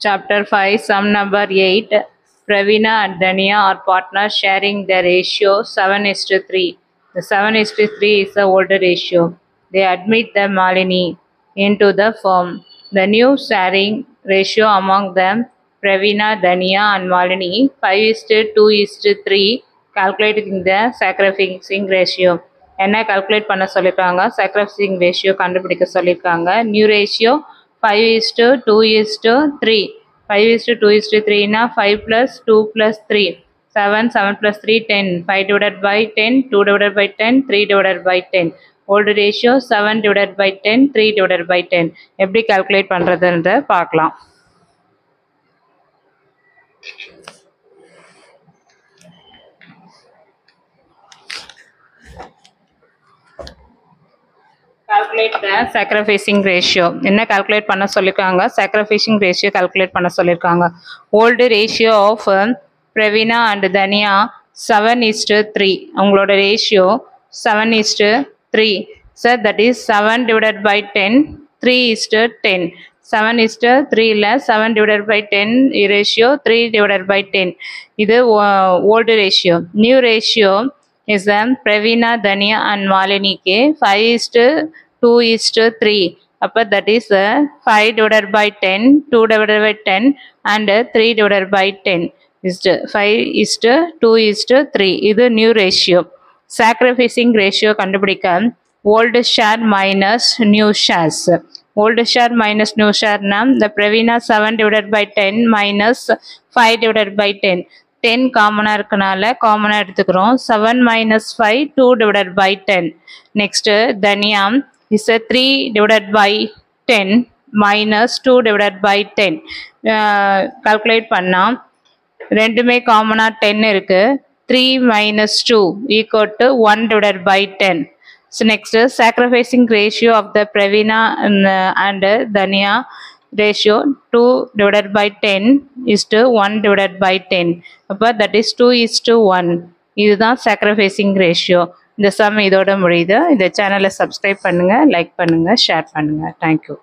Chapter 5, Sum number 8. Pravina and Dania are partners sharing the ratio 7:3. The 7:3 is the older ratio. They admit the Malini into the firm. The new sharing ratio among them, Pravina, Dania and Malini, 5:2:3, calculating the sacrificing ratio. என்ன calculate பண்ண சொல்லியிருக்காங்க, sacrificing ratio கண்டுபிடிக்க சொல்லியிருக்காங்க. New ratio 5:2:3. 5:2:3 na 5 plus 2 plus 3 7 7 plus 3 10 5 divided by 10 2 divided by 10 3 divided by 10 old ratio 7 divided by 10 3 divided by 10 எப்படி calculate பண்றதுன்றத பார்க்கலாம். Calculate the sacrificing ratio. என்ன calculate பண்ண சொல்லிருக்காங்க, sacrificing ratio calculate பண்ண சொல்லிருக்காங்க. Old ratio of Pravina and Dania 7:3. அவங்களோட ratio 7:3. So that is 7 divided by 10, 3:10. 7:3 இல்ல 7 divided by 10 ratio 3 divided by 10. இது old ratio. New ratio is Pravina, Dania and Malini ke 5:2:3. அப்ப that is 5 divided by 10, 2 divided by 10 and 3 divided by 10 is 5:2:3. இது new ratio. Sacrificing ratio கண்டுபிடிக்க old share minus new shares. Old share minus new share na the Pravina 7 divided by 10 minus 5 divided by 10. 10 காமனா இருக்கனால காமனா எடுத்துக்கிறோம். 7 minus 5 2 divided by 10. Next Dania is a 3 divided by 10 minus 2 divided by 10. Calculate பண்ணா ரெண்டுமே காமனா 10 இருக்கு. 3 minus 2 equal to 1 divided by 10. So next sacrificing ratio of the Pravina and Dania ratio 2 divided by 10 is to 1 divided by 10. அப்போ that is 2:1. இதுதான் sacrificing ratio. இந்த some இதோட முடியுது. இந்த சேனலை சப்ஸ்கிரைப் பண்ணுங்க, லைக் பண்ணுங்க, ஷேர் பண்ணுங்க. தேங்க்யூ.